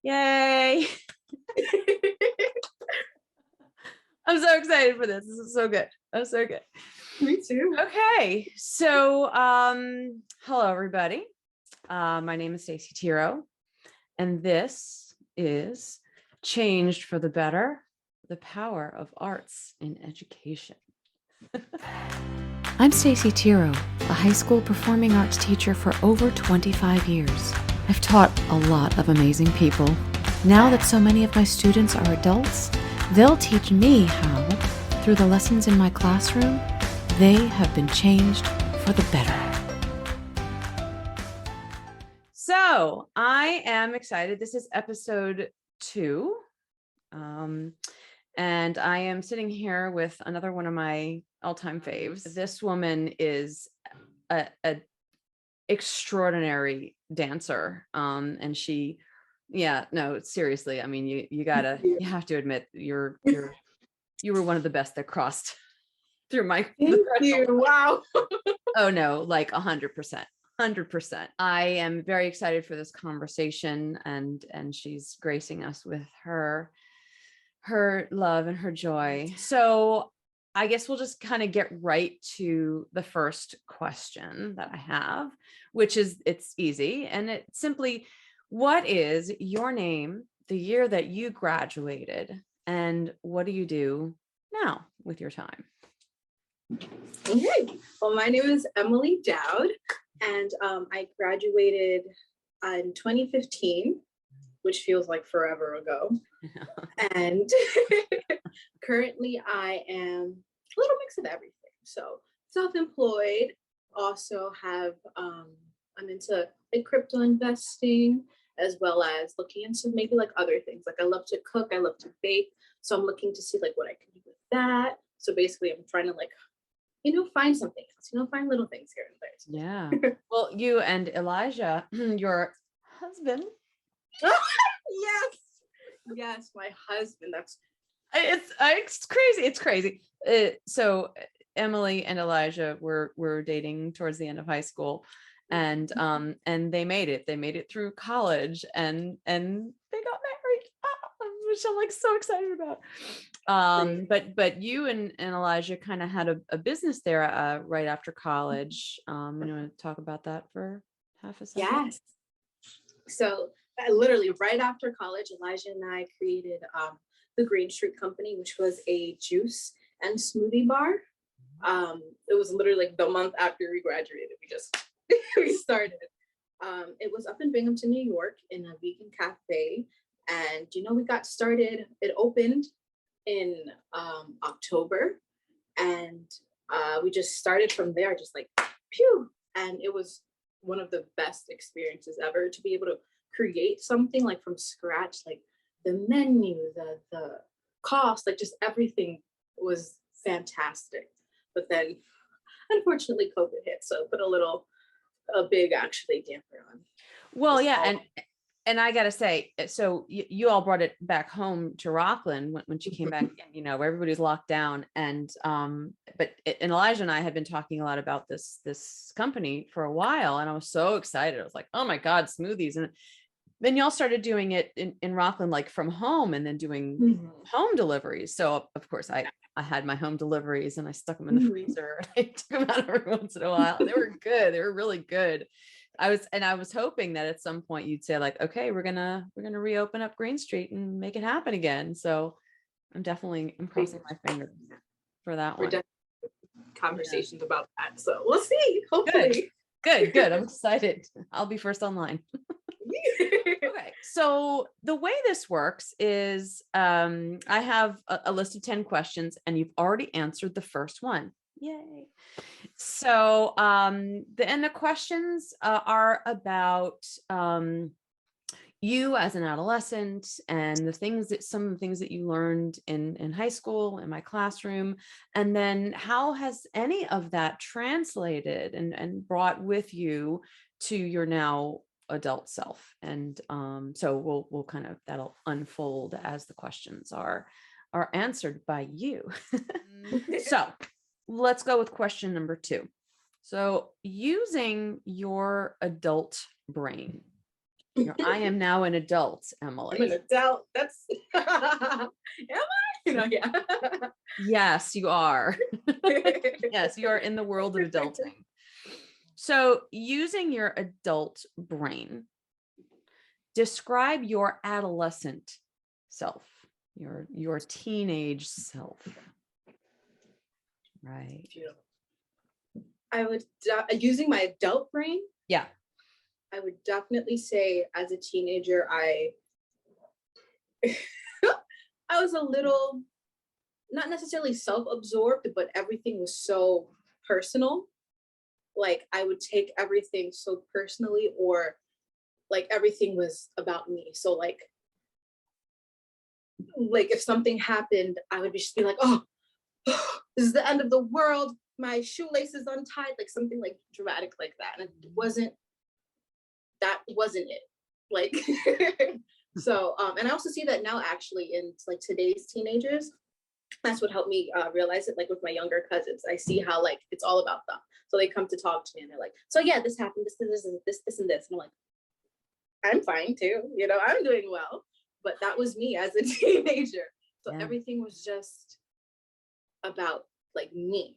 Yay. I'm so excited for this. This is so good. Oh, so good. Me too. Okay. So, hello everybody. My name is Stacey Tiro, and this is Changed for the Better, the Power of Arts in Education. I'm Stacey Tiro, a high school performing arts teacher for over 25 years. I've taught a lot of amazing people. Now that so many of my students are adults, they'll teach me how, through the lessons in my classroom, they have been changed for the better. So I am excited. This is episode 2. And I am sitting here with another one of my all-time faves. This woman is a extraordinary dancer. And she, seriously. I mean, you have to admit you were one of the best that crossed through my Thank you. Wow. Oh no, like 100%. 100%. I am very excited for this conversation, and she's gracing us with her love and her joy. So I guess we'll just kind of get right to the first question that I have, which is, it's easy. And it's simply, what is your name, the year that you graduated, and what do you do now with your time? Okay. Well, my name is Emily Dowd, and I graduated in 2015, which feels like forever ago. And currently I am a little mix of everything. So self-employed, also have I'm into like crypto investing, as well as looking into maybe like other things. Like I love to cook, I love to bake. So I'm looking to see like what I can do with that. So basically I'm trying to like, find something else, find little things here and there. Yeah. Well, you and Elijah, your husband. Yes, my husband. It's crazy. It's crazy. So Emily and Elijah were dating towards the end of high school, and they made it. They made it through college, and they got married, which I'm like so excited about. But you and Elijah kind of had a business there right after college. You want to talk about that for half a second? Yes. So literally right after college, Elijah and I created the Green Street Company, which was a juice and smoothie bar. It was literally like the month after we graduated, we started. It was up in Binghamton, New York, in a vegan cafe. And, we got started, it opened in October. And we just started from there, just like, pew. And it was one of the best experiences ever to be able to create something like from scratch, like the menu, the cost, like just everything was fantastic. But then unfortunately COVID hit, so it put a big actually damper on. Well, yeah, and I gotta say, so you all brought it back home to Rockland when she came back, and everybody's locked down, and Elijah and I had been talking a lot about this company for a while, and I was so excited. I was like, oh my God, smoothies. And then y'all started doing it in Rockland, like from home, and then doing home deliveries. So of course I had my home deliveries, and I stuck them in the freezer, and I took them out every once in a while. They were good. They were really good. I was hoping that at some point you'd say like, okay, we're gonna reopen up Green Street and make it happen again. So I'm crossing my fingers for that one. Conversations about that. So we'll see. Hopefully. Good. I'm excited. I'll be first online. Okay, so the way this works is I have a list of 10 questions, and you've already answered the first one. Yay. So the questions are about you as an adolescent, and some of the things that you learned in high school, in my classroom, and then how has any of that translated and brought with you to your now adult self. And so we'll kind of, that'll unfold as the questions are answered by you. So let's go with question number 2. So using your adult brain, I am now an adult, I'm an Emily. adult. That's am I? Yeah. Yes, you are. Yes, you are in the world of adulting. So using your adult brain, describe your adolescent self, your teenage self. Right. I would using my adult brain. Yeah. I would definitely say as a teenager, I was a little, not necessarily self-absorbed, but everything was so personal. Like I would take everything so personally, or like everything was about me. So like if something happened, I would just be like, oh, this is the end of the world. My shoelace is untied, like something like dramatic like that. And that wasn't it. Like, so, and I also see that now actually in like today's teenagers. That's what helped me realize it. Like with my younger cousins, I see how like it's all about them. So they come to talk to me and they're like, so yeah, this happened, this, and this, and this. And I'm like, I'm fine too. I'm doing well. But that was me as a teenager. So everything was just about like me.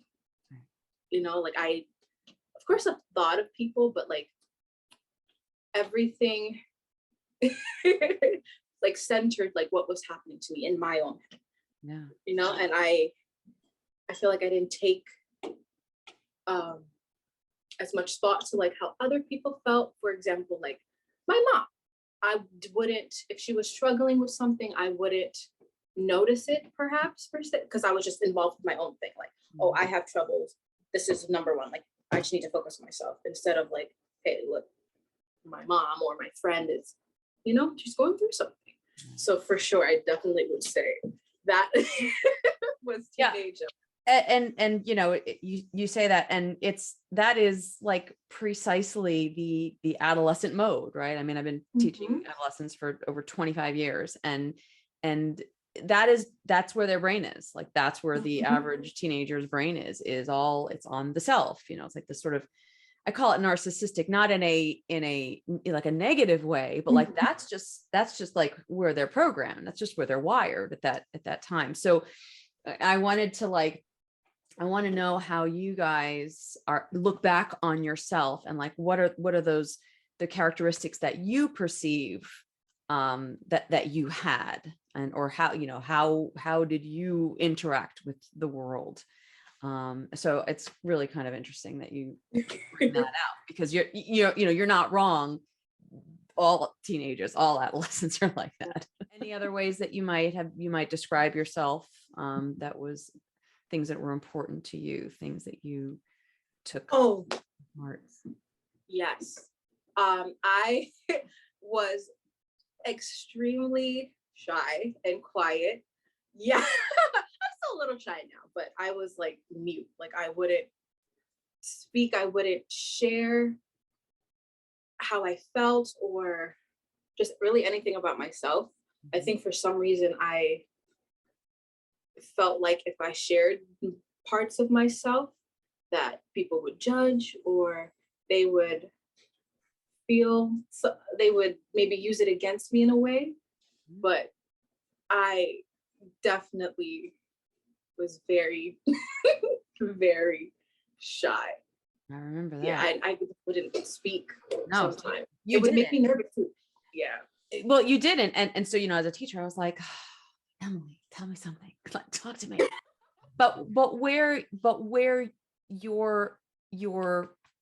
Like I, of course, I've thought of people, but like everything like centered like what was happening to me in my own head. Yeah. And I feel like I didn't take as much thought to like how other people felt. For example, like my mom, I wouldn't, if she was struggling with something, I wouldn't notice it perhaps per se, because I was just involved with my own thing. Like, oh, I have troubles. This is number one. Like, I just need to focus on myself instead of like, hey, look, my mom or my friend is, she's going through something. So for sure, I definitely would say that was teenager. And you say that, and that is like precisely the adolescent mode, right? I mean, I've been teaching adolescents for over 25 years, and that's where their brain is. Like that's where the average teenager's brain is it's on the self. It's like this sort of, I call it narcissistic, not in a like a negative way, but like that's just like where they're programmed. That's just where they're wired at that time. So I want to know how you guys look back on yourself and like what are those the characteristics that you perceive that you had, and or how did you interact with the world? So it's really kind of interesting that you bring that out, because you're not wrong. All teenagers, all adolescents are like that. Any other ways that you might describe yourself that was things that were important to you, things that you took? Oh, heart? Yes. I was extremely shy and quiet. Yeah. I'm still a little shy now, but I was like mute. Like I wouldn't speak, I wouldn't share how I felt or just really anything about myself. I think for some reason I felt like if I shared parts of myself that people would judge, or they would they would maybe use it against me in a way. But I definitely was very, very shy. I remember that. Yeah, I wouldn't speak sometimes. It would make me nervous too. Yeah. Well, you didn't. And so, as a teacher, I was like, oh, Emily, tell me something. Talk to me. but where your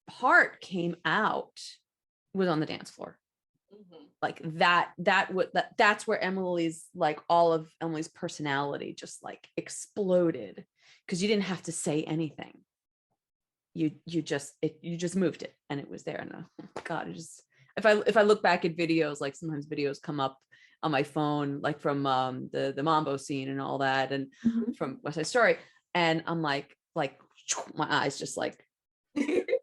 heart came out was on the dance floor. Like that's where Emily's, like all of Emily's personality just like exploded, because you didn't have to say anything. You just moved it and it was there. And God, it just, if I look back at videos, like sometimes videos come up on my phone, like from the Mambo scene and all that, and from West Side Story, and I'm like my eyes just like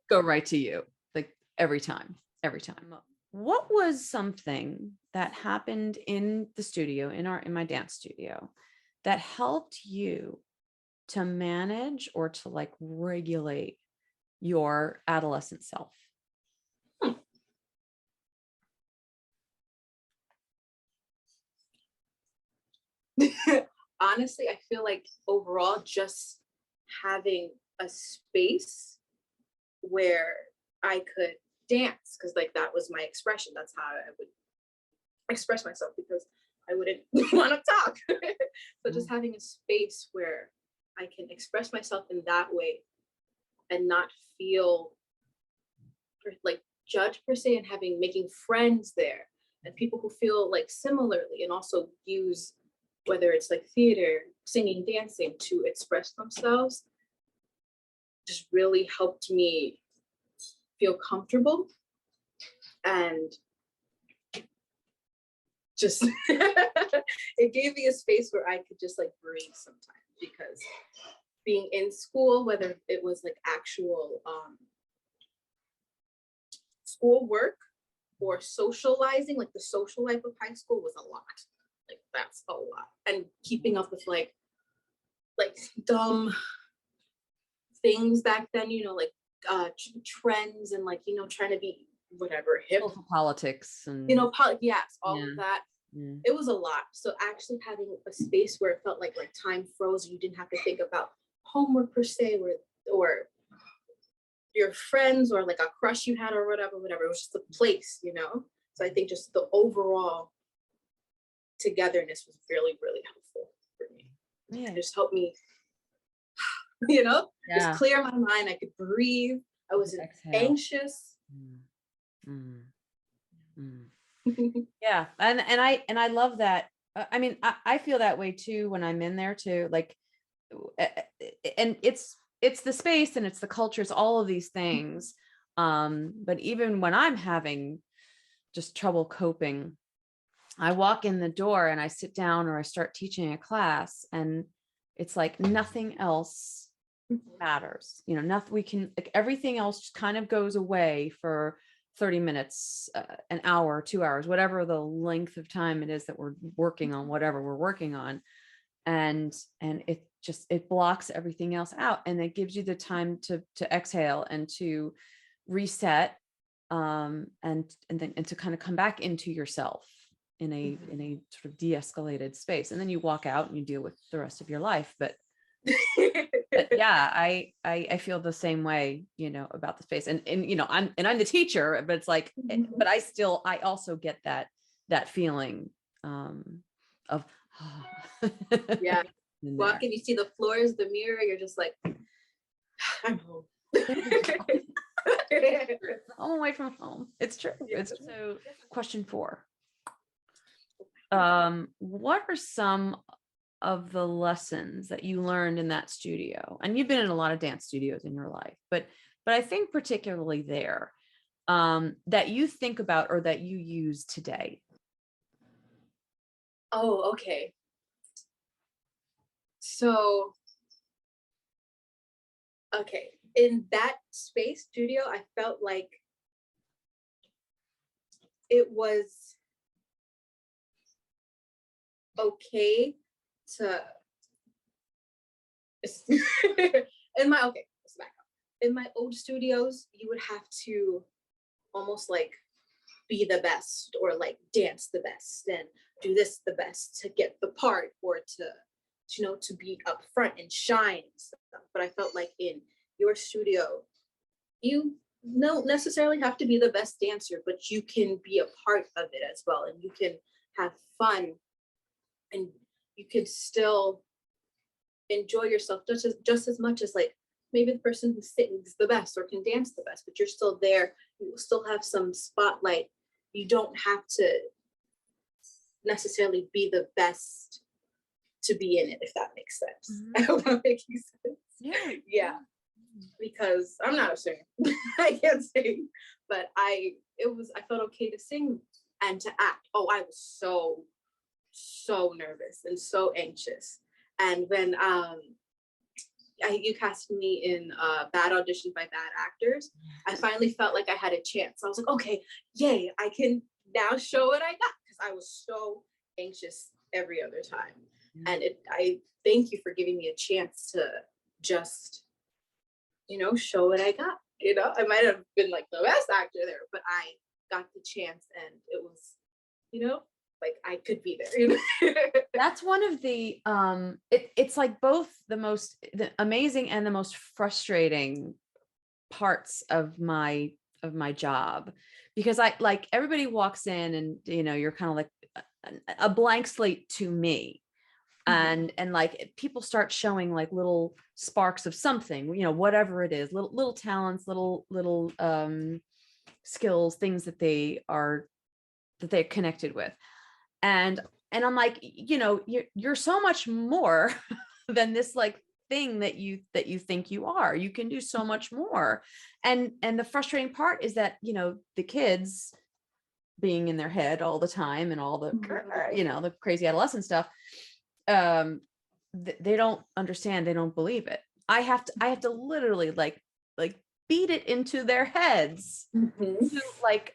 go right to you, like every time. What was something that happened in the studio, in my dance studio, that helped you to manage or to like regulate your adolescent self? Honestly, I feel like overall just having a space where I could dance, because like that was my expression. That's how I would express myself, because I wouldn't want to talk. So just having a space where I can express myself in that way and not feel like judged per se, and making friends there and people who feel like similarly, and also use whether it's like theater, singing, dancing to express themselves, just really helped me feel comfortable and just it gave me a space where I could just like breathe sometimes, because being in school, whether it was like actual school work or socializing, like the social life of high school was a lot. Like that's a lot. And keeping up with like dumb things back then, you know, like trends and like, you know, trying to be whatever hip, Social politics and you know, yes, all Yeah. of that. Yeah. It was a lot. So actually having a space where it felt like time froze, you didn't have to think about homework per se, or your friends, or like a crush you had, or whatever. It was just a place, you know. So I think just the overall togetherness was really, really helpful for me. Yeah. It just helped me, you know, Yeah. just clear my mind. I could breathe. I wasn't Exhale. anxious. Yeah, and I love that. I mean, I feel that way too when I'm in there too. Like, and it's the space and it's the culture, it's all of these things. But even when I'm having just trouble coping, I walk in the door and I sit down or I start teaching a class, and it's like nothing else matters. You know, nothing, we can, like, everything else just kind of goes away for 30 minutes, an hour, 2 hours, whatever the length of time it is that we're working on whatever we're working on. And it blocks everything else out, and it gives you the time to exhale and to reset, and then to kind of come back into yourself in a sort of de-escalated space. And then you walk out and you deal with the rest of your life. But yeah, I feel the same way, you know, about the space. And you know, I'm the teacher, but it's like, but I also get that feeling of Yeah. Walk and you see the floors, the mirror, you're just like, I'm home. I'm away from home. It's true. It's true. So question 4. What are some of the lessons that you learned in that studio? And you've been in a lot of dance studios in your life, but I think particularly there, that you think about or that you use today. Oh, okay. So, okay, in that space studio, I felt like it was okay to let's back up. In my old studios, you would have to almost like be the best, or like dance the best and do this the best to get the part, or to you know, to be up front and shine and stuff. But I felt like in your studio, you don't necessarily have to be the best dancer, but you can be a part of it as well, and you can have fun, and you can still enjoy yourself just as much as like maybe the person who sings the best or can dance the best, but you're still there. You will still have some spotlight. You don't have to necessarily be the best to be in it, if that makes sense. I hope I'm making sense. Yeah. Because I'm not a singer. I can't sing, but I felt okay to sing and to act. Oh, I was so nervous and so anxious. And when you cast me in Bad Audition by Bad Actors, I finally felt like I had a chance. I was like, okay, yay, I can now show what I got, because I was so anxious every other time. And I thank you for giving me a chance to just, you know, show what I got. You know, I might have been like the best actor there, but I got the chance, and it was, you know, like I could be there, you know? That's one of the it's like both the amazing and the most frustrating parts of my job, because I like everybody walks in and you're kind of like a blank slate to me, and like people start showing like little sparks of something, whatever it is, little talents, little skills, things that they're connected with. And I'm like, you're so much more than this like thing that you think you are. You can do so much more. And the frustrating part is that, the kids being in their head all the time and all the, the crazy adolescent stuff, they don't understand. They don't believe it. I have to literally like beat it into their heads to like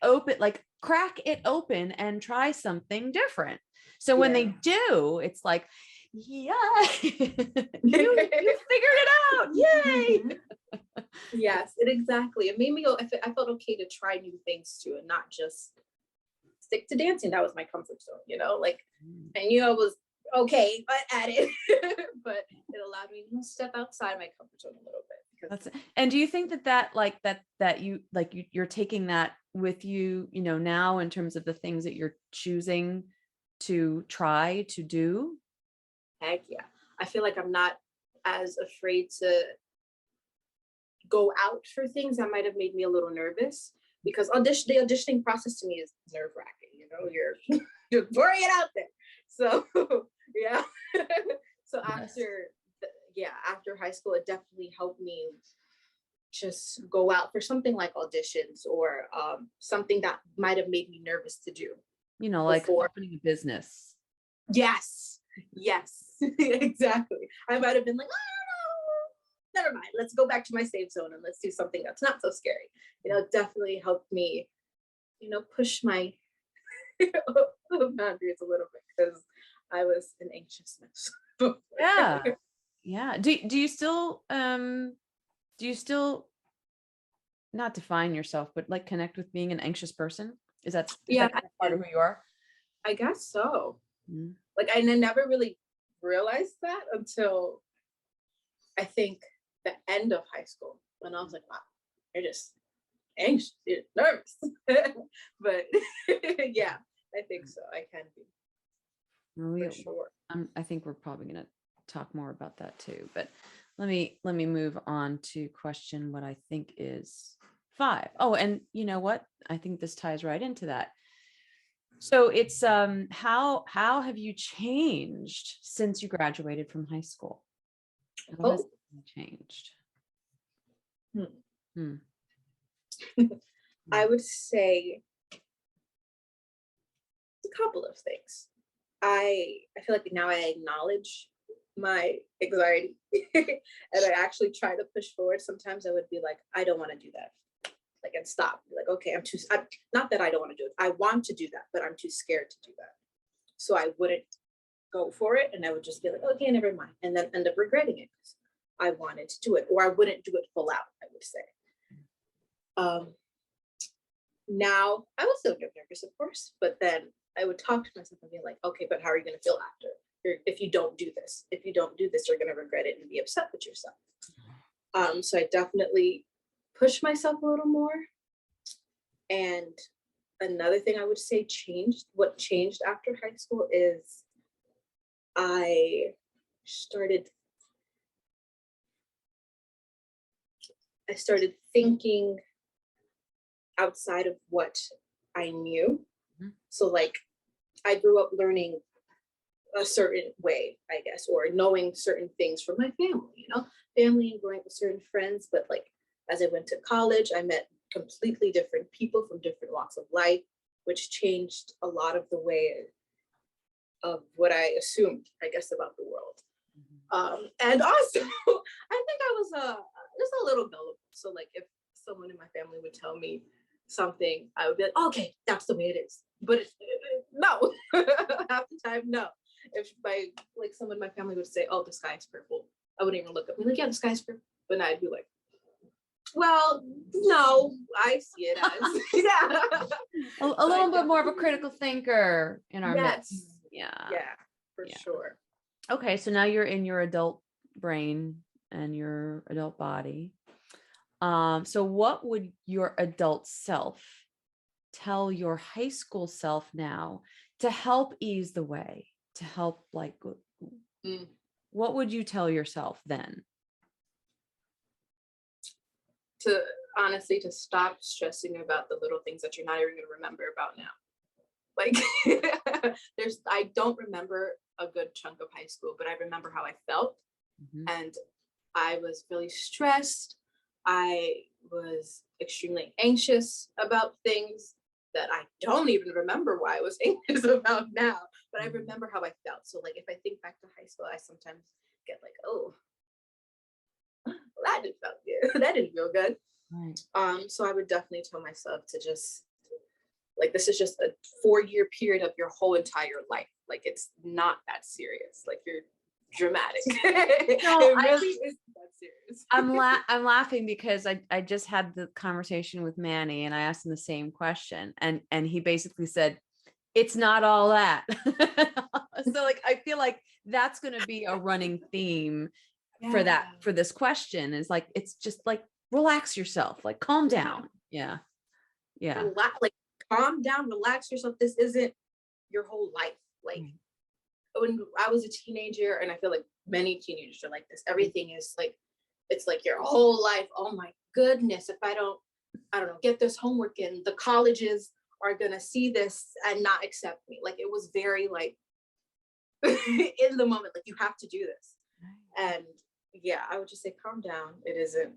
crack it open and try something different. So when they do, it's like, yeah, you figured it out. Yay. Yes, exactly. It made me go, I felt okay to try new things too, and not just stick to dancing. That was my comfort zone, like I knew I was okay at it, but it allowed me to step outside my comfort zone a little bit. And do you think that you're taking that with you, now in terms of the things that you're choosing to try to do? Heck yeah. I feel like I'm not as afraid to go out for things that might have made me a little nervous, because the auditioning process to me is nerve-wracking, you're throwing it out there. So yeah. So after high school, it definitely helped me just go out for something like auditions or something that might have made me nervous to do. Like opening a business. Yes. Exactly. I might have been like, oh, no, never mind. Let's go back to my safe zone and let's do something that's not so scary. It definitely helped me, push my boundaries a little bit, because I was an anxious mess. Yeah. Do you still not define yourself, but like connect with being an anxious person? Is that part of who you are? I guess so. Mm-hmm. Like I never really realized that until I think the end of high school, when I was like, wow, you're just anxious, you're nervous. But yeah, I think so. I can be. For sure. I think we're probably going to talk more about that too, but let me move on to question what I think is 5. Oh, and you know what? I think this ties right into that. So it's how have you changed since you graduated from high school? How has it changed? I would say a couple of things. I feel like now I acknowledge my anxiety and I actually try to push forward. Sometimes I would be like, I don't want to do that. Like, and stop. Like, okay, not that I don't want to do it. I want to do that, but I'm too scared to do that. So I wouldn't go for it. And I would just be like, okay, never mind. And then end up regretting it because I wanted to do it, or I wouldn't do it full out, I would say. Now I will still get nervous, of course, but then I would talk to myself and be like, okay, but how are you going to feel after? If you don't do this, you're going to regret it and be upset with yourself. So I definitely push myself a little more. And another thing I would say what changed after high school is I started thinking outside of what I knew. Mm-hmm. So like I grew up learning a certain way, I guess, or knowing certain things from my family, family and growing up with certain friends. But like, as I went to college, I met completely different people from different walks of life, which changed a lot of the way of what I assumed, I guess, about the world. Mm-hmm. And also, I think I was just a little gullible. So like, if someone in my family would tell me something, I would be like, okay, that's the way it is. But no, half the time, no. If someone in my family would say, oh, the sky is purple, I wouldn't even look up. I'm like, yeah, the sky is purple. But I'd be like, Well, no, I see it as yeah. A little bit more of a critical thinker in our midst. Yes. Yeah. Yeah, for Yeah. sure. Okay, so now you're in your adult brain and your adult body. So what would your adult self tell your high school self now to help ease the way, to help what would you tell yourself then? To honestly, to stop stressing about the little things that you're not even going to remember about now. Like I don't remember a good chunk of high school, but I remember how I felt. And I was really stressed. I was extremely anxious about things that I don't even remember why I was anxious about now, but I remember how I felt. So like, if I think back to high school, I sometimes get like, oh, well, that didn't feel good. That didn't feel good. Right. So I would definitely tell myself to just, like, this is just a 4-year period of your whole entire life. Like, it's not that serious. Like, you're dramatic. No, it really isn't that serious. I'm laughing because I just had the conversation with Manny and I asked him the same question and he basically said, it's not all that. So like, I feel like that's going to be a running theme for this question is like, it's just like, relax yourself, like calm down. Yeah. Like, calm down, relax yourself. This isn't your whole life. Like, when I was a teenager, and I feel like many teenagers are like this, everything is like, it's like your whole life. Oh my goodness, if I don't know, get this homework in, the colleges are gonna see this and not accept me. Like, it was very like in the moment, like, you have to do this. And yeah, I would just say calm down. It isn't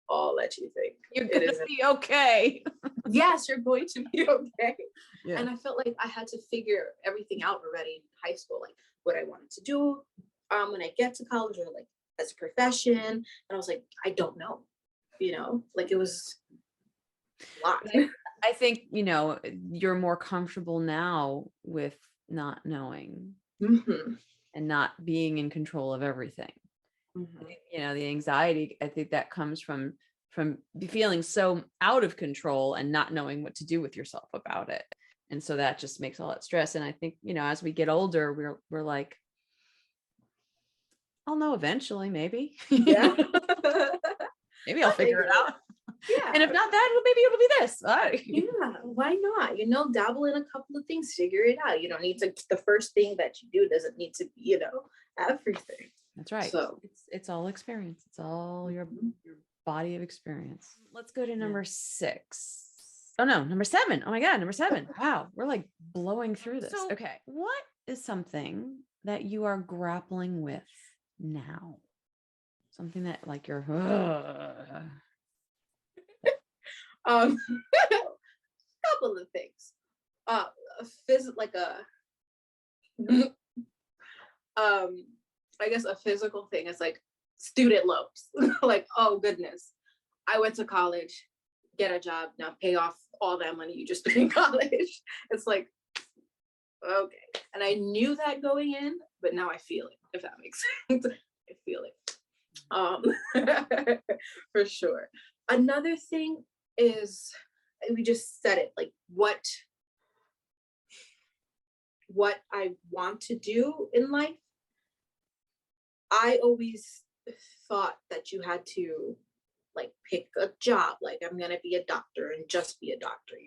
all that you think. You're gonna be okay. Yes, you're going to be okay. Yeah. And I felt like I had to figure everything out already in high school, like what I wanted to do when I get to college, or like as a profession. And I was like, I don't know, like, it was a lot. I think, you're more comfortable now with not knowing and not being in control of everything. The anxiety, I think that comes from feeling so out of control and not knowing what to do with yourself about it. And so that just makes all that stress. And I think, as we get older, we're like, I'll know eventually, maybe. Yeah. Maybe I'll figure it out. Yeah. And if not that, well, maybe it'll be this. Yeah, why not? Dabble in a couple of things, figure it out. You don't need to, the first thing that you do doesn't need to be, everything. That's right. So it's all experience. It's all your body of experience. Let's go to number 6. Oh no, number 7. Oh my God, number 7. Wow, we're like blowing through this. So, okay, what is something that you are grappling with now? Something that like you're couple of things. I guess a physical thing is like student loans. Like, oh goodness, I went to college, get a job, now pay off all that money you just paid in college. It's like, okay. And I knew that going in, but now I feel it, if that makes sense. I feel it. For sure. Another thing is, we just said it, like what I want to do in life. I always thought that you had to like pick a job, like I'm gonna be a doctor and just be a doctor,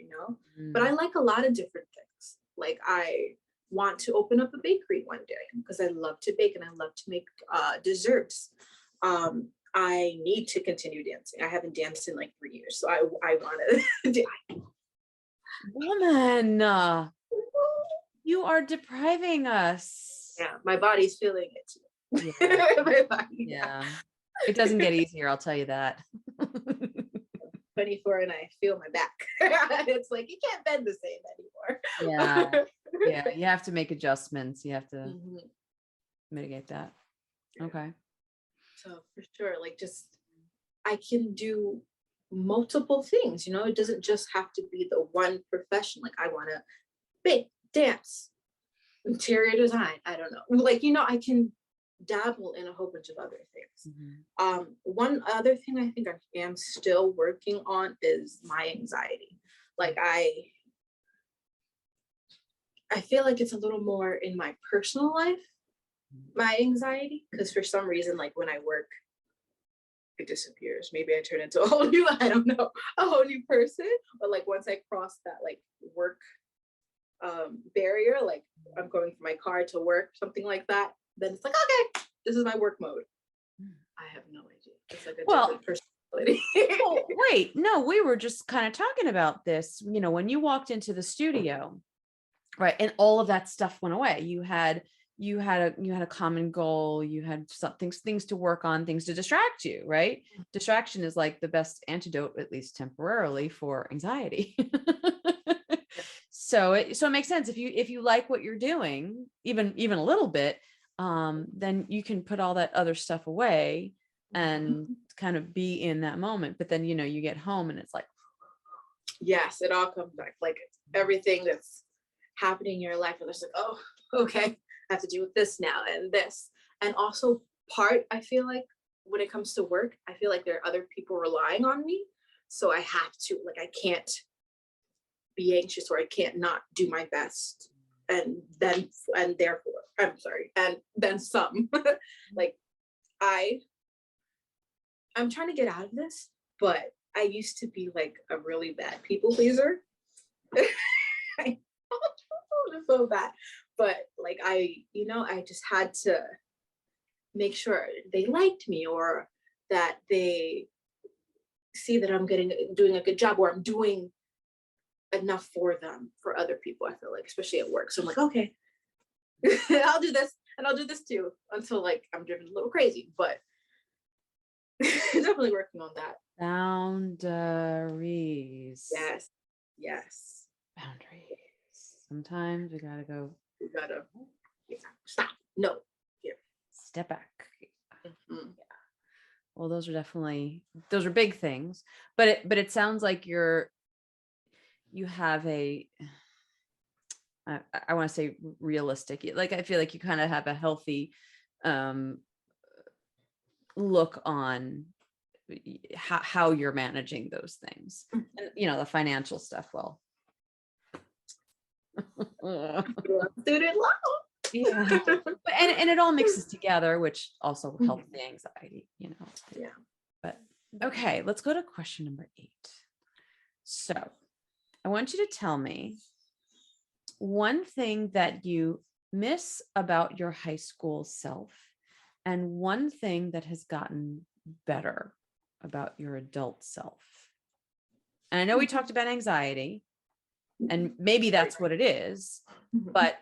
but I like a lot of different things. Like, I want to open up a bakery one day because I love to bake and I love to make desserts. I need to continue dancing. I haven't danced in like 3 years, so I want to. Woman, you are depriving us. Yeah, my body's feeling it too. Yeah. My body. Yeah. It doesn't get easier, I'll tell you that. 24 and I feel my back. It's like, you can't bend the same anymore. Yeah, you have to make adjustments. You have to mitigate that. Okay. So for sure, like, just, I can do multiple things, it doesn't just have to be the one profession. Like, I want to bake, dance, interior design, I don't know, like, I can dabble in a whole bunch of other things. Mhm. One other thing I think I am still working on is my anxiety. Like I feel like it's a little more in my personal life, my anxiety, because for some reason, like when I work, it disappears. Maybe I turn into a whole new, I don't know, a whole new person. But like once I cross that like work barrier, like I'm going from my car to work, something like that, then it's like, okay, this is my work mode. I have no idea. It's like a Well, different personality. well, wait, no, we were just kind of talking about this, when you walked into the studio, right? And all of that stuff went away. You had a common goal, you had some things to work on, things to distract you, right? Distraction is like the best antidote, at least temporarily, for anxiety. So it makes sense if you like what you're doing, even a little bit, then you can put all that other stuff away and kind of be in that moment. But then you get home and it's like, yes, it all comes back. Like everything that's happening in your life, and it's like, oh, okay, I have to deal with this now and this. And also I feel like when it comes to work, I feel like there are other people relying on me. So I have to, like, I can't be anxious, or I can't not do my best. And then some. Like I'm trying to get out of this, but I used to be like a really bad people pleaser. It's so bad. But like I just had to make sure they liked me, or that they see that I'm doing a good job, or I'm doing enough for them, for other people. I feel like, especially at work. So I'm like, okay, I'll do this and I'll do this too, until like I'm driven a little crazy. But definitely working on that. boundaries. Yes. Boundaries. Sometimes we gotta go. You gotta stop. No. Here. Step back. Mm-hmm. Yeah. Well, those are big things, but it sounds like you have I want to say realistic. Like I feel like you kind of have a healthy look on how you're managing those things, and the financial stuff. Well, Student loan. yeah, and it all mixes together, which also helps the anxiety. Yeah. But okay, let's go to question number 8. So I want you to tell me one thing that you miss about your high school self, and one thing that has gotten better about your adult self. And I know we talked about anxiety, and maybe that's what it is, but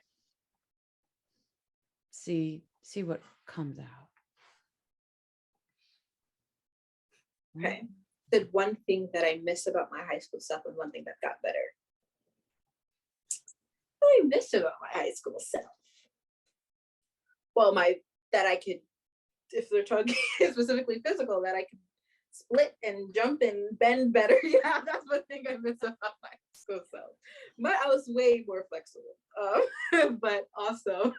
see what comes out. Okay. The one thing that I miss about my high school self, and one thing that got better. What do I miss about my high school self? Well, that I could, if they're talking specifically physical, that I could split and jump and bend better. Yeah, that's one thing I miss about my high school self. But I was way more flexible. But also,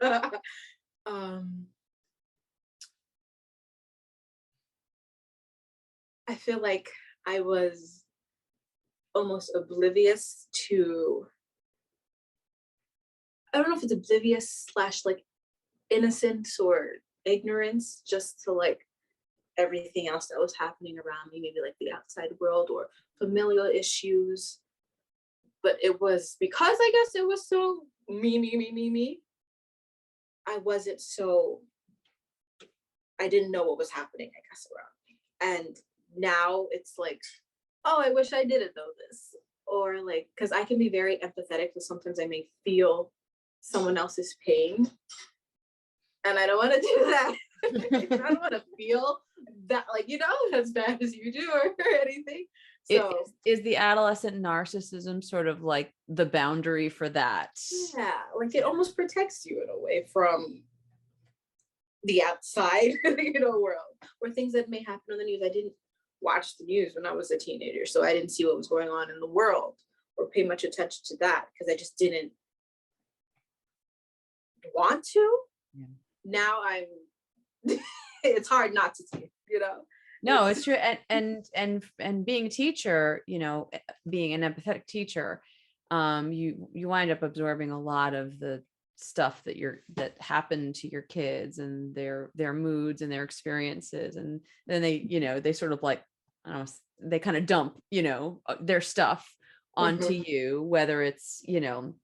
I feel like I was almost oblivious to, I don't know if it's oblivious / like innocence or ignorance, just to like everything else that was happening around me, maybe like the outside world or familial issues. But it was because I guess it was so me. I didn't know what was happening, I guess, around me. And now it's like, oh, I wish I didn't know this. Or like, because I can be very empathetic, so sometimes I may feel someone else's pain. And I don't want to do that. I don't want to feel that, like, as bad as you do or anything. So is the adolescent narcissism sort of like the boundary for that? Yeah, like it almost protects you in a way from the outside, world, or things that may happen on the news. I didn't watch the news when I was a teenager, so I didn't see what was going on in the world or pay much attention to that because I just didn't want to. Yeah. Now I'm it's hard not to see, you know. No, it's true. And being a teacher, you know, being an empathetic teacher, you wind up absorbing a lot of the stuff that happened to your kids and their moods and their experiences. And then they, you know, they sort of like, I don't know, they kind of dump, you know, their stuff onto you, whether it's, you know,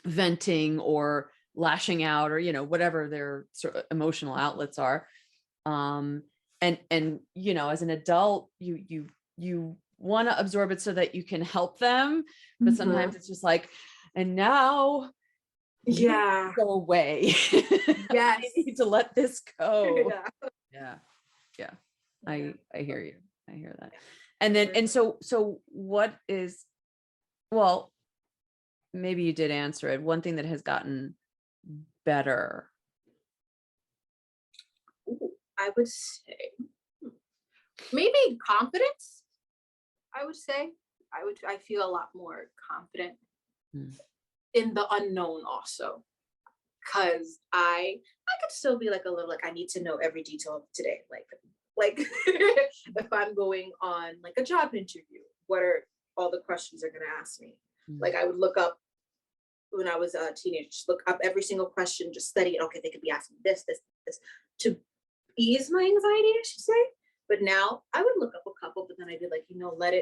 venting or lashing out or, you know, whatever their sort of emotional outlets are. And you know, as an adult, you want to absorb it so that you can help them, but sometimes it's just like, and now go away. Yes. I need to let this go. Yeah. I hear you. I hear that. And then, and so what is, well, maybe you did answer it. One thing that has gotten better. Ooh, I would say maybe confidence. I would say I feel a lot more confident in the unknown also, because I could still be like a little like I need to know every detail of today, like if I'm going on like a job interview, what are all the questions they're going to ask me? Like I would look up when I was a teenager, just look up every single question, just study it. Okay, they could be asking this to ease my anxiety, I should say. But now I would look up a couple, but then I'd be like, you know, let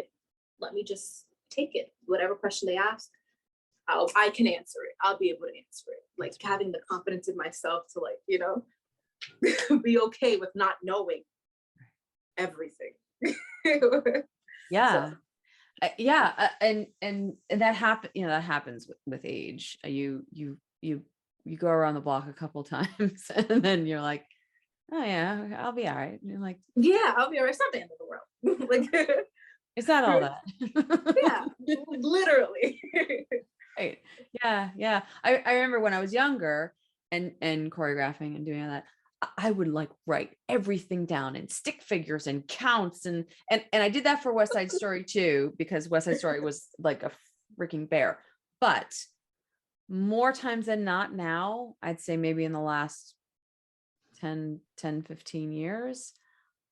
me just take it. Whatever question they ask, I can answer it. I'll be able to answer it. Like having the confidence in myself to like, you know, be okay with not knowing everything. Yeah. So. And that happen, you know, that happens with age. You go around the block a couple times and then you're like, oh yeah, I'll be all right. And you're like, yeah, I'll be all right. It's not the end of the world. Like it's not all that. Yeah, literally. Right. Yeah. I remember when I was younger and choreographing and doing all that, I would like write everything down in stick figures and counts and I did that for West Side Story too, because West Side Story was like a freaking bear. But more times than not now, I'd say maybe in the last 10, 15 years,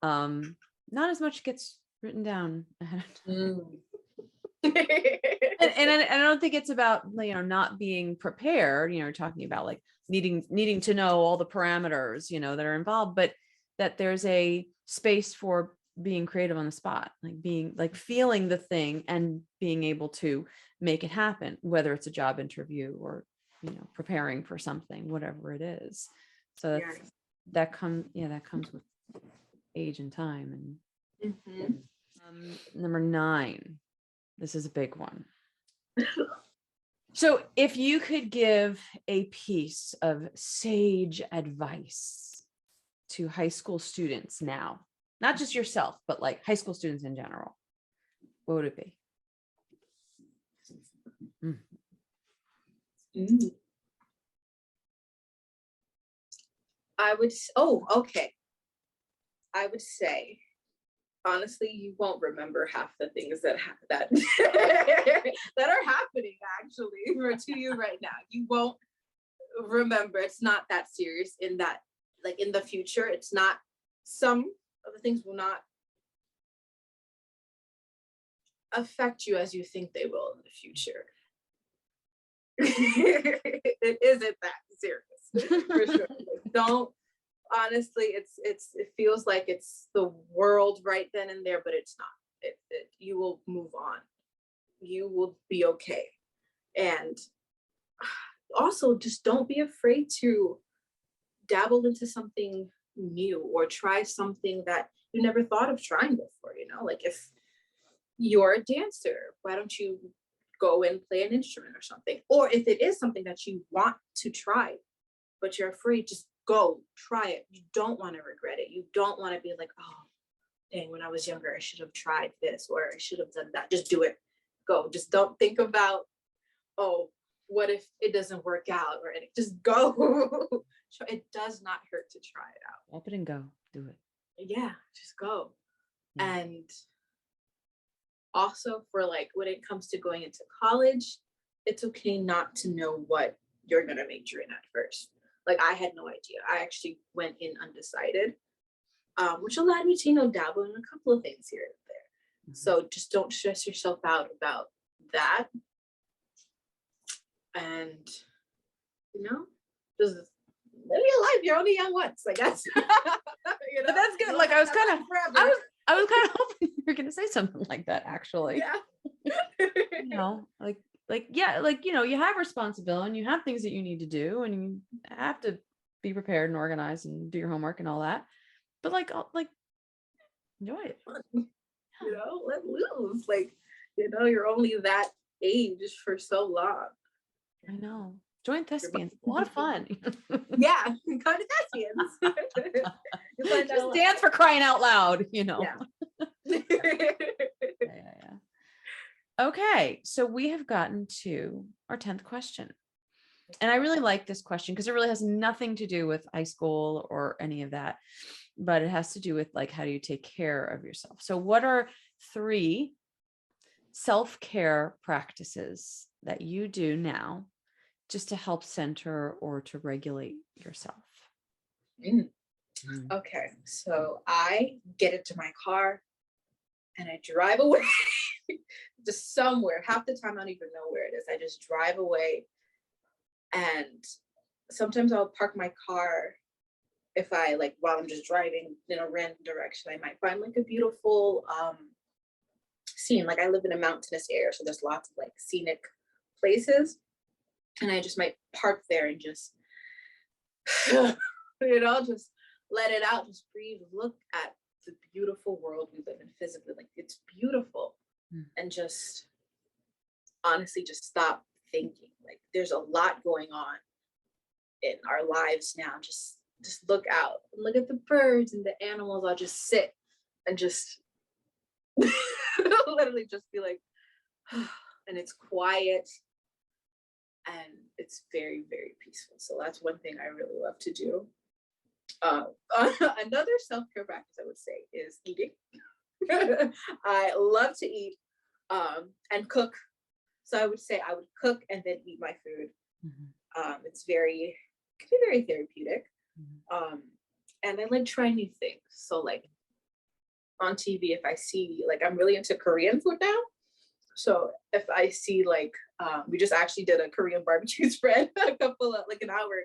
not as much gets written down ahead of time. And I don't think it's about, you know, not being prepared, you know, talking about like needing to know all the parameters, you know, that are involved, but that there's a space for being creative on the spot, like being like feeling the thing and being able to make it happen, whether it's a job interview or, you know, preparing for something, whatever it is. So that comes with age and time. And number 9, this is a big one. So if you could give a piece of sage advice to high school students now, not just yourself, but like high school students in general, what would it be? I would say, honestly, you won't remember half the things that that are happening actually to you right now. You won't remember. It's not that serious in that, like in the future, it's not, some of the things will not affect you as you think they will in the future. It isn't that serious for sure. Like, don't, honestly, it feels like it's the world right then and there, but it's not. You will move on. You will be okay. And also just don't be afraid to dabble into something new or try something that you never thought of trying before. You know, like if you're a dancer, why don't you go and play an instrument or something? Or if it is something that you want to try, but you're afraid, just go try it. You don't want to regret it. You don't want to be like, oh, dang, when I was younger, I should have tried this or I should have done that. Just do it. Go. Just don't think about, oh, what if it doesn't work out or anything. Just go. It does not hurt to try it out. Open and go. Do it. Yeah, just go. Yeah. And also for like when it comes to going into college, it's okay not to know what you're going to major in at first. Like I had no idea. I actually went in undecided, which allowed me to, you know, dabble in a couple of things here and there. So just don't stress yourself out about that. And, you know, just live your life. You're only young once, I guess. You know? But that's good. Like I was kind of hoping you were going to say something like that, actually. Yeah. You know, yeah, like, you know, you have responsibility and you have things that you need to do and you have to be prepared and organized and do your homework and all that. But like enjoy it. You know, let loose. Like, you know, you're only that age for so long. I know. Join thespians. A lot of fun. Yeah, go to thespians. Just dance for crying out loud, you know. Yeah. Yeah. Okay, so we have gotten to our 10th question. And I really like this question because it really has nothing to do with high school or any of that, but it has to do with like, how do you take care of yourself? So what are 3 self-care practices that you do now just to help center or to regulate yourself? Okay, so I get into my car and I drive away just somewhere. Half the time I don't even know where it is. I just drive away, and sometimes I'll park my car if I like while I'm just driving in a random direction. I might find like a beautiful scene. Like I live in a mountainous area, so there's lots of like scenic places, and I just might park there and just you know, just let it out, just breathe, look at the beautiful world we live in physically. Like it's beautiful. And just honestly just stop thinking. Like there's a lot going on in our lives now. Just look out and look at the birds and the animals. I'll just sit and just literally just be like, and it's quiet and it's very, very peaceful. So that's one thing I really love to do. Another self-care practice I would say is eating. I love to eat and cook. So I would say I would cook and then eat my food. It can be very therapeutic. And I like trying new things. So like on TV, if I see, like I'm really into Korean food now. So if I see like, we just actually did a Korean barbecue spread like an hour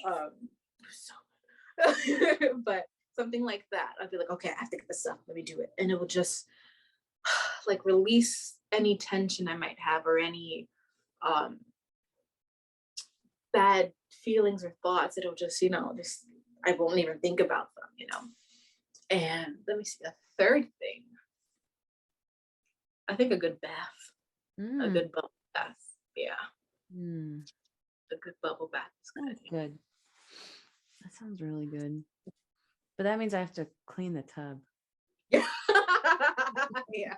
ago. But something like that, I'd be like, okay, I have to get this up. Let me do it. And it will just like release any tension I might have or any bad feelings or thoughts. It'll just, you know, just I won't even think about them, you know. And let me see, a third thing. I think a good bath. A good bubble bath. Yeah. A good bubble bath is good. Good. That sounds really good. But that means I have to clean the tub. Yeah.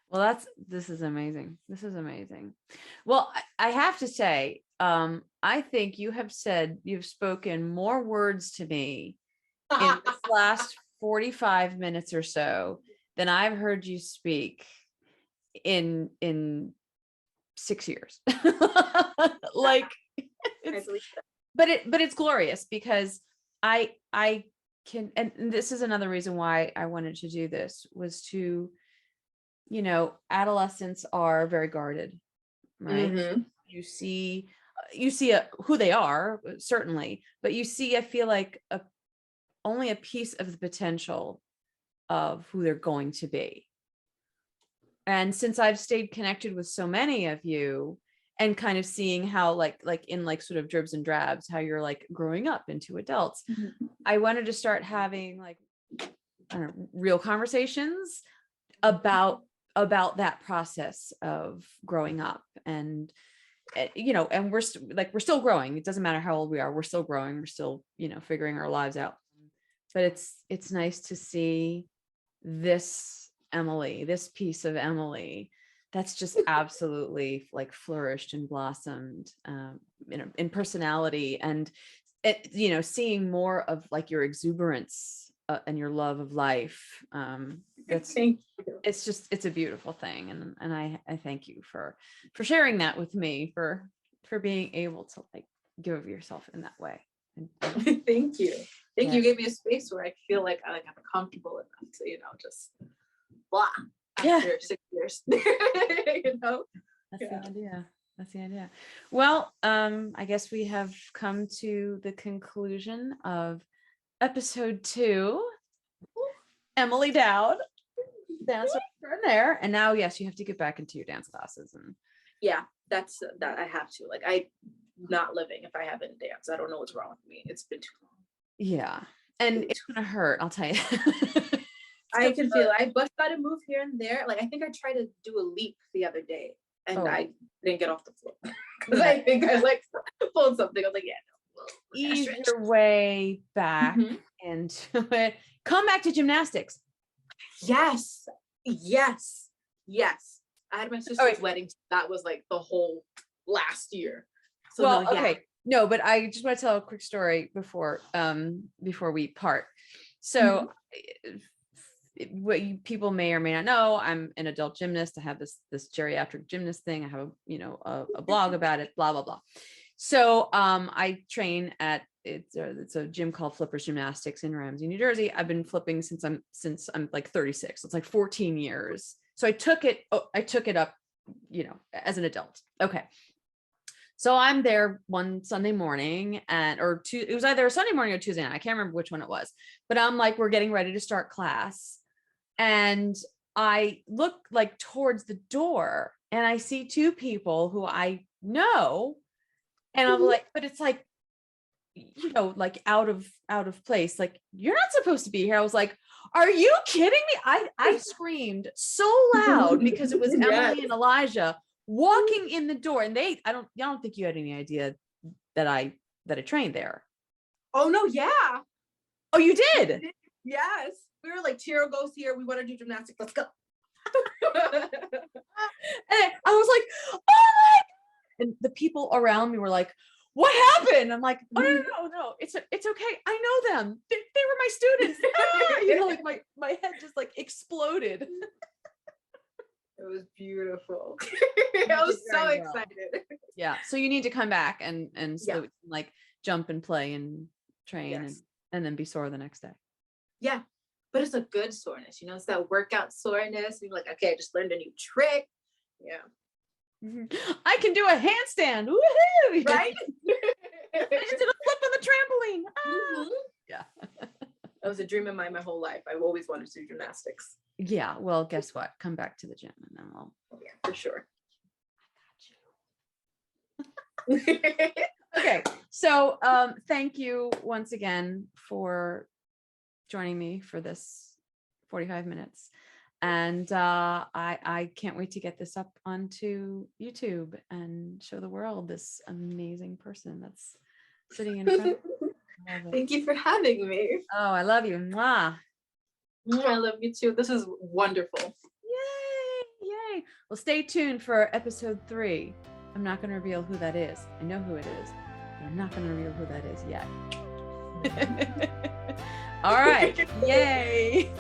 Well, this is amazing. This is amazing. Well, I have to say, I think you've spoken more words to me in this last 45 minutes or so than I've heard you speak in 6 years. Like, but it's glorious because I can, and this is another reason why I wanted to do this, was to, you know, adolescents are very guarded, right? You see who they are, certainly, but you see, I feel like only a piece of the potential of who they're going to be. And since I've stayed connected with so many of you and kind of seeing how like in like sort of dribs and drabs, how you're like growing up into adults, I wanted to start having like, I don't know, real conversations about that process of growing up. And you know, and we're still growing. It doesn't matter how old we are, we're still growing, we're still, you know, figuring our lives out. But it's nice to see this piece of Emily that's just absolutely like flourished and blossomed in personality, and you know, seeing more of like your exuberance and your love of life. It's a beautiful thing, and I thank you for sharing that with me, for for being able to like give of yourself in that way. Thank you. Yeah. You gave me a space where I feel like I'm comfortable enough to, just blah after 6 years. That's the idea. That's the idea. Well, I guess we have come to the conclusion of episode 2. Emily Dowd, dancer extraordinaire. And now, yes, you have to get back into your dance classes. And yeah, that's that I have to. Like, I'm not living if I haven't danced. I don't know what's wrong with me. It's been too long. Yeah. And it's gonna hurt, I'll tell you. I can feel it. I just got to move here and there. Like, I think I tried to do a leap the other day and I didn't get off the floor because I think I like pulled something. I was like, yeah, no. Ease your way back into it. Come back to gymnastics. Yes. I had my sister's wedding. That was like the whole last year. So well, okay. No, but I just want to tell a quick story before we part. So what people may or may not know, I'm an adult gymnast. I have this geriatric gymnast thing. I have a blog about it, blah, blah, blah. So I train at it's a gym called Flippers Gymnastics in Ramsey, New Jersey. I've been flipping since I'm like 36. It's like 14 years. So I took it up, as an adult. Okay. So I'm there one Sunday morning it was either a Sunday morning or Tuesday night. I can't remember which one it was, but I'm like, we're getting ready to start class. And I look like towards the door and I see 2 people who I know. And I'm like, but it's like, like out of place. Like, you're not supposed to be here. I was like, are you kidding me? I screamed so loud because it was Emily and Elijah walking in the door, and I don't think you had any idea that I trained there. Oh no, yeah. Oh, you did? Yes. We were like, Tiro goes here. We want to do gymnastics. Let's go. And I was like, oh my God. And the people around me were like, what happened? I'm like, oh no, it's okay. I know them. They were my students. Like my head just like exploded. It was beautiful. I was so excited. Yeah. So you need to come back and so we can like jump and play and train and then be sore the next day. Yeah. But it's a good soreness, it's that workout soreness. You're like, okay, I just learned a new trick. Yeah. I can do a handstand. Woohoo! Right? I just did a flip on the trampoline. Yeah. That was a dream of mine my whole life. I've always wanted to do gymnastics. Yeah. Well, guess what? Come back to the gym and then I'll. Oh, yeah, for sure. I got you. Okay. So thank you once again for joining me for this 45 minutes. And I can't wait to get this up onto YouTube and show the world this amazing person that's sitting in front of me. Thank you for having me. Oh, I love you. Mwah. I love you too. This is wonderful. Yay. Well, stay tuned for episode 3. I'm not going to reveal who that is. I know who it is, but I'm not going to reveal who that is yet. All right. Yay.